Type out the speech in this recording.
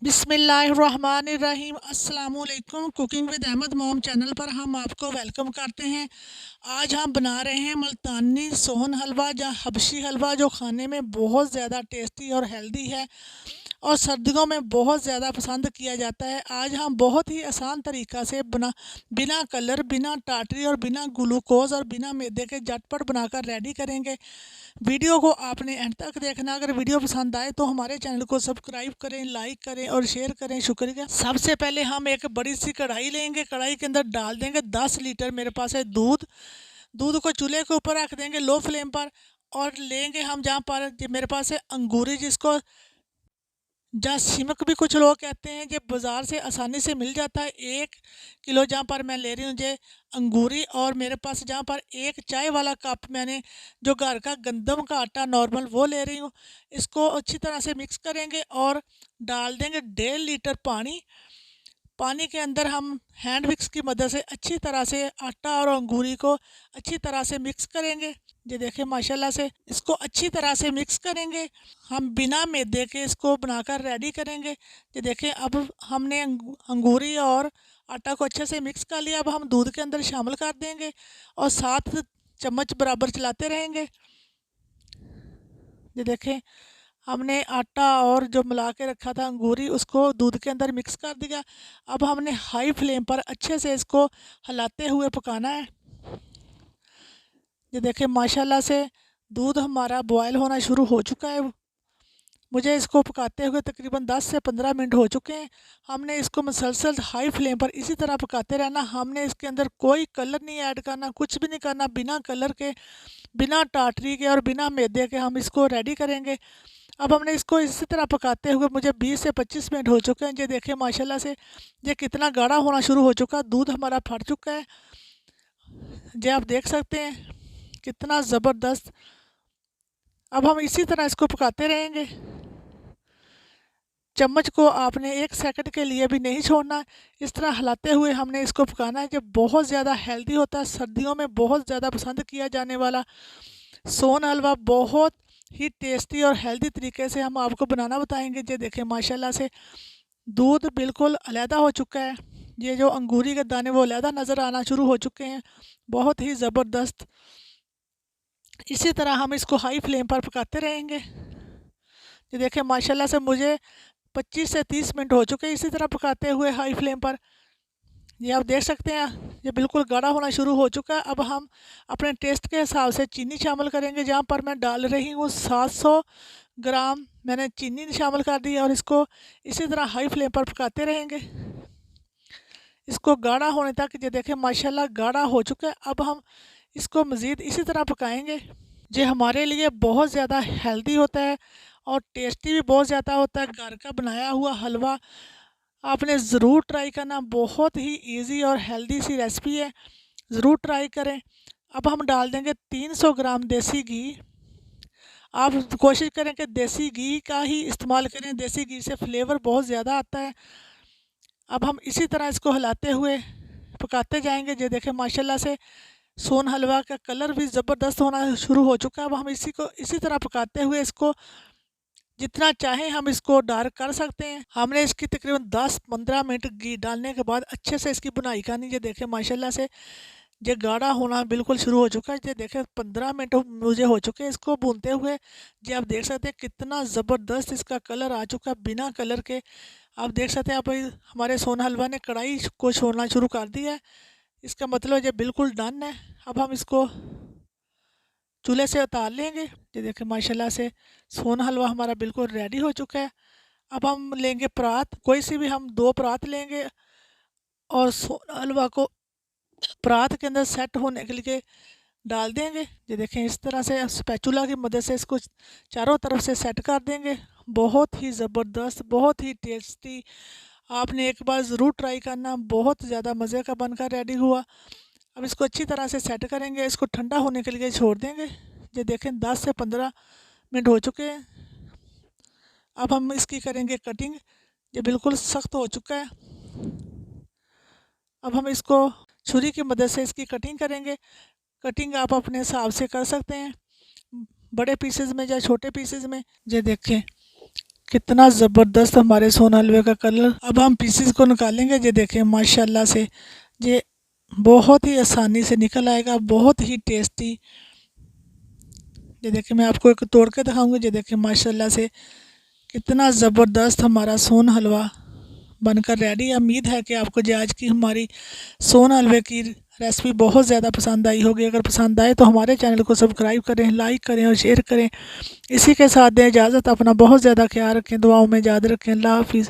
बिस्मिल्लाहिर्रहमानिर्रहीम। अस्सलामुअलैकुम। Cooking with Ahmad मोम चैनल पर हम आपको वेलकम करते हैं। आज हम बना रहे हैं मुल्तानी सोहन हलवा या हबशी हलवा, जो खाने में बहुत ज़्यादा टेस्टी और हेल्दी है और सर्दियों में बहुत ज़्यादा पसंद किया जाता है। आज हम बहुत ही आसान तरीक़ा से बिना कलर, बिना टाटरी और बिना ग्लूकोज़ और बिना मैदे के झटपट बनाकर रेडी करेंगे। वीडियो को आपने एंड तक देखना। अगर वीडियो पसंद आए तो हमारे चैनल को सब्सक्राइब करें, लाइक करें और शेयर करें। शुक्रिया। सबसे पहले हम एक बड़ी सी कढ़ाई लेंगे। कढ़ाई के अंदर डाल देंगे 10 लीटर मेरे पास है दूध। दूध को चूल्हे के ऊपर रख देंगे लो फ्लेम पर, और लेंगे हम जहाँ पर मेरे पास है अंगूरी, जिसको जहाँ सिमक भी कुछ लोग कहते हैं, जो बाज़ार से आसानी से मिल जाता है। 1 किलो जहाँ पर मैं ले रही हूँ ये अंगूरी, और मेरे पास जहाँ पर 1 चाय वाला कप मैंने जो घर का गंदम का आटा नॉर्मल वो ले रही हूँ। इसको अच्छी तरह से मिक्स करेंगे और डाल देंगे 1.5 लीटर पानी। पानी के अंदर हम हैंड मिक्स की मदद से अच्छी तरह से आटा और अंगूरी को अच्छी तरह से मिक्स करेंगे। ये देखें माशाल्लाह से इसको अच्छी तरह से मिक्स करेंगे। हम बिना मैदे के इसको बनाकर रेडी करेंगे। ये देखें अब हमने अंगूरी और आटा को अच्छे से मिक्स कर लिया। अब हम दूध के अंदर शामिल कर देंगे और 7 चम्मच बराबर चलाते रहेंगे। ये देखें हमने आटा और जो मिला के रखा था अंगूरी, उसको दूध के अंदर मिक्स कर दिया। अब हमने हाई फ्लेम पर अच्छे से इसको हिलाते हुए पकाना है। ये देखें माशाल्लाह से दूध हमारा बॉयल होना शुरू हो चुका है। मुझे इसको पकाते हुए तकरीबन 10 से 15 मिनट हो चुके हैं। हमने इसको मुसलसल हाई फ्लेम पर इसी तरह पकाते रहना। हमने इसके अंदर कोई कलर नहीं ऐड करना, कुछ भी नहीं करना। बिना कलर के, बिना टाटरी के और बिना मैदे के हम इसको रेडी करेंगे। अब हमने इसको इसी तरह पकाते हुए मुझे 20 से 25 मिनट हो चुके हैं। ये देखें माशाल्लाह से ये कितना गाढ़ा होना शुरू हो चुका है। दूध हमारा फट चुका है। ये आप देख सकते हैं कितना ज़बरदस्त। अब हम इसी तरह इसको पकाते रहेंगे। चम्मच को आपने 1 सेकंड के लिए भी नहीं छोड़ना। इस तरह हिलाते हुए हमने इसको पकाना है। ये बहुत ज़्यादा हेल्दी होता है। सर्दियों में बहुत ज़्यादा पसंद किया जाने वाला सोन हलवा बहुत ही टेस्टी और हेल्दी तरीके से हम आपको बनाना बताएंगे। ये देखें माशाल्लाह से दूध बिल्कुल अलहदा हो चुका है। ये जो अंगूरी के दाने वो अलहदा नज़र आना शुरू हो चुके हैं। बहुत ही ज़बरदस्त। इसी तरह हम इसको हाई फ्लेम पर पकाते रहेंगे। ये देखें माशाल्लाह से मुझे 25 से 30 मिनट हो चुके हैं इसी तरह पकाते हुए हाई फ्लेम पर। ये आप देख सकते हैं ये बिल्कुल गाढ़ा होना शुरू हो चुका है। अब हम अपने टेस्ट के हिसाब से चीनी शामिल करेंगे। जहाँ पर मैं डाल रही हूँ 700 ग्राम मैंने चीनी शामिल कर दी, और इसको इसी तरह हाई फ्लेम पर पकाते रहेंगे इसको गाढ़ा होने तक। ये देखें माशाल्लाह गाढ़ा हो चुका है। अब हम इसको मज़ीद इसी तरह पकाएंगे। ये हमारे लिए बहुत ज़्यादा हेल्दी होता है और टेस्टी भी बहुत ज़्यादा होता है। घर का बनाया हुआ हलवा आपने ज़रूर ट्राई करना। बहुत ही इजी और हेल्दी सी रेसिपी है, ज़रूर ट्राई करें। अब हम डाल देंगे 300 ग्राम देसी घी। आप कोशिश करें कि देसी घी का ही इस्तेमाल करें। देसी घी से फ्लेवर बहुत ज़्यादा आता है। अब हम इसी तरह इसको हिलाते हुए पकाते जाएंगे। ये देखें माशाल्लाह से सोन हलवा का कलर भी ज़बरदस्त होना शुरू हो चुका है। अब हम इसी तरह पकाते हुए इसको जितना चाहें हम इसको डार्क कर सकते हैं। हमने इसकी तकरीबन 10-15 मिनट घी डालने के बाद अच्छे से इसकी बुनाई करनी। ये देखें माशाल्लाह से ये गाढ़ा होना बिल्कुल शुरू हो चुका है। ये देखें 15 मिनट मुझे हो चुके हैं इसको भूनते हुए। ये आप देख सकते हैं कितना ज़बरदस्त इसका कलर आ चुका है बिना कलर के। आप देख सकते हैं आप हमारे सोन हलवा ने कढ़ाई को छोड़ना शुरू कर दिया है। इसका मतलब ये बिल्कुल डन है। अब हम इसको चूल्हे से उतार लेंगे। ये देखें माशाल्लाह से सोन हलवा हमारा बिल्कुल रेडी हो चुका है। अब हम लेंगे परात, कोई सी भी हम 2 परात लेंगे और सोन हलवा को परात के अंदर सेट होने के लिए डाल देंगे। ये देखें इस तरह से स्पैचुला की मदद से इसको चारों तरफ से सेट कर देंगे। बहुत ही ज़बरदस्त, बहुत ही टेस्टी। आपने एक बार ज़रूर ट्राई करना। बहुत ज़्यादा मज़े का बनकर रेडी हुआ। अब इसको अच्छी तरह से सेट करेंगे। इसको ठंडा होने के लिए छोड़ देंगे। ये देखें 10 से 15 मिनट हो चुके हैं। अब हम इसकी करेंगे कटिंग। ये बिल्कुल सख्त हो चुका है। अब हम इसको छुरी की मदद से इसकी कटिंग करेंगे। कटिंग आप अपने हिसाब से कर सकते हैं, बड़े पीसेस में या छोटे पीसेस में। ये देखें कितना ज़बरदस्त हमारे सोन हलवे का कलर। अब हम पीसेस को निकालेंगे। ये देखें माशाल्लाह से ये बहुत ही आसानी से निकल आएगा, बहुत ही टेस्टी। ये देखें मैं आपको एक तोड़ के दिखाऊंगी। ये देखें माशाल्लाह से कितना ज़बरदस्त हमारा सोन हलवा बनकर रेडी है। उम्मीद है कि आपको जो आज की हमारी सोन हलवे की रेसिपी बहुत ज़्यादा पसंद आई होगी। अगर पसंद आए तो हमारे चैनल को सब्सक्राइब करें, लाइक करें और शेयर करें। इसी के साथ दें इजाज़त। अपना बहुत ज़्यादा ख्याल रखें, दुआओं में याद रखें। अल्लाह हाफिज़।